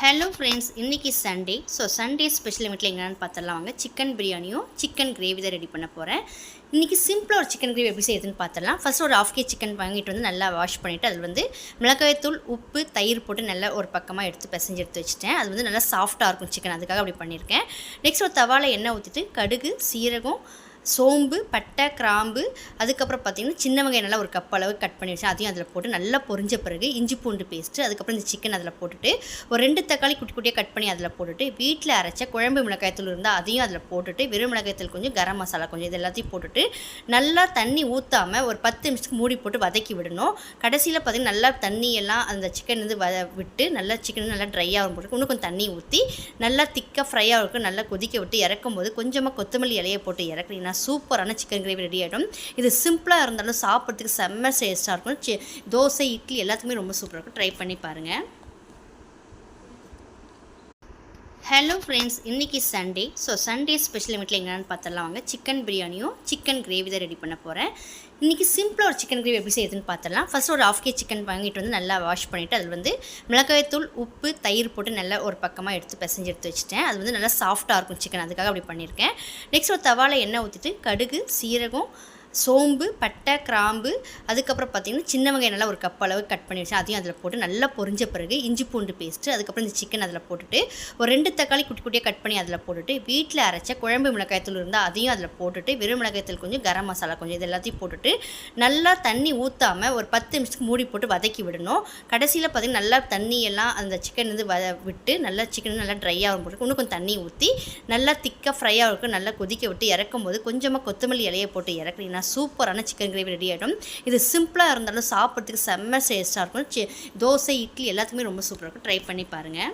Hello friends, இன்றைக்கி Sunday. Sunday special வீட்டில் என்னென்னு பார்த்தரலாம் வாங்க. சிக்கன் பிரியாணியும் சிக்கன் கிரேவி தான் ரெடி பண்ண போகிறேன். இன்றைக்கி சிம்பிளாக ஒரு சிக்கன் கிரேவி எப்படி செய்யுதுன்னு பார்த்தரலாம். ஃபஸ்ட்டு ஒரு 1/2 kg சிக்கன் வாங்கிட்டு நல்லா வாஷ் பண்ணிவிட்டு அதில் மிளகாய்த்தூள், உப்பு, தயிர் போட்டு நல்லா ஒரு பக்கமாக பிசைஞ்சு எடுத்து வச்சுட்டேன். அது நல்லா சாஃப்ட்டாக இருக்கும் சிக்கன், அதுக்காக அப்படி பண்ணியிருக்கேன். நெக்ஸ்ட் ஒரு தவாவில் எண்ணெய் ஊற்றிட்டு கடுகு, சீரகம், சோம்பு, பட்டை, கிராம்பு, அதுக்கப்புறம் பார்த்திங்கன்னா சின்ன வெங்காயம் நல்லா ஒரு கப் அளவு கட் பண்ணி வச்சு அதையும் அதில் போட்டு நல்லா பொரிஞ்ச பிறகு இஞ்சி பூண்டு பேஸ்ட்டு, அதுக்கப்புறம் இந்த சிக்கன் அதில் போட்டுட்டு ஒரு 2 தக்காளி குட்டி குட்டியாக கட் பண்ணி அதில் போட்டுட்டு வீட்டில் அரைச்ச குழம்பு மிளகாய்த்தூள் இருந்தால் அதையும் அதில் போட்டுட்டு வெறும் மிளகாய்த்தூள் கொஞ்சம், கரம் மசாலா கொஞ்சம், இது எல்லாத்தையும் போட்டுட்டு நல்லா தண்ணி ஊற்றாமல் ஒரு 10 நிமிஷத்துக்கு மூடி போட்டு வதக்கி விடணும். கடைசியில் பார்த்திங்கன்னா நல்லா தண்ணியெல்லாம் அந்த சிக்கன் விட்டு நல்லா சிக்கன் நல்லா ட்ரையாக போட்டு இன்னும் கொஞ்சம் தண்ணி ஊற்றி நல்லா திக்காக ஃப்ரையாக இருக்கும். நல்லா கொதிக்க விட்டு இறக்கும் போது கொஞ்சமாக கொத்தமல்லி இலையை போட்டு இறக்குறீங்கன்னா சூப்பரான சிக்கன் கிரேவி ரெடி ஆகிடும். இது சிம்பிளாக இருந்தாலும் சாப்பிட்றதுக்கு செம்ம டேஸ்ட்டாக இருக்கும். தோசை, இட்லி எல்லாத்துக்குமே ரொம்ப சூப்பராக இருக்கும். ட்ரை பண்ணி பாருங்கள். ஹலோ ஃப்ரெண்ட்ஸ், இன்றைக்கி சண்டே. சண்டே ஸ்பெஷல் வீட்டில் என்னென்னு பார்த்தரலாம் வாங்க. சிக்கன் பிரியாணியும் சிக்கன் கிரேவி தான் ரெடி பண்ண போகிறேன். இன்றைக்கி சிம்பிளாக ஒரு சிக்கன் கிரேவி எப்படி செய்யுதுன்னு பார்த்தரலாம். ஃபஸ்ட்டு ஒரு 1/2 kg சிக்கன் வாங்கிட்டு நல்லா வாஷ் பண்ணிவிட்டு அதில் மிளகாய்த்தூள், உப்பு, தயிர் போட்டு நல்லா ஒரு பக்கமாக பிசைஞ்சு எடுத்து வச்சுட்டேன். அது நல்லா சாஃப்ட்டாக இருக்கும் சிக்கன், அதுக்காக அப்படி பண்ணியிருக்கேன். நெக்ஸ்ட் ஒரு தவாவில் எண்ணெய் ஊற்றிட்டு கடுகு, சீரகம், சோம்பு, பட்டை, கிராம்பு, அதுக்கப்புறம் பார்த்திங்கன்னா சின்ன வெங்காயம் நல்லா ஒரு கப் அளவு கட் பண்ணி வச்சு அதையும் அதில் போட்டு நல்லா பொரிஞ்ச பிறகு இஞ்சி பூண்டு பேஸ்ட்டு, அதுக்கப்புறம் இந்த சிக்கன் அதில் போட்டுட்டு ஒரு 2 தக்காளி குட்டி குட்டியாக கட் பண்ணி அதில் போட்டுட்டு வீட்டில் அரைச்ச குழம்பு மிளகாய்த்தூள் இருந்தால் அதையும் அதில் போட்டுட்டு வெறும் மிளகாய்த்தூள் கொஞ்சம், கரம் மசாலா கொஞ்சம், இது எல்லாத்தையும் போட்டுட்டு நல்லா தண்ணி ஊற்றாமல் ஒரு 10 நிமிஷத்துக்கு மூடி போட்டு வதக்கி விடணும். கடைசியில் பார்த்திங்கன்னா நல்லா தண்ணியெல்லாம் அந்த சிக்கன் விட்டு நல்லா சிக்கன் நல்லா ட்ரையாக போட்டு இன்னும் கொஞ்சம் தண்ணி ஊற்றி நல்லா திக்காக ஃப்ரையாக இருக்கும். நல்லா கொதிக்க விட்டு இறக்கும் போது கொஞ்சமாக கொத்தமல்லி இலையை போட்டு இறக்குறீங்கன்னா சூப்பரான சிக்கன் கிரேவி ரெடி ஆகிடும். இது சிம்பிளாக இருந்தாலும் சாப்பிட்றதுக்கு செம்ம டேஸ்ட்டாக இருக்கும். தோசை, இட்லி எல்லாத்துக்குமே ரொம்ப சூப்பராக இருக்கும். ட்ரை பண்ணி பாருங்கள்.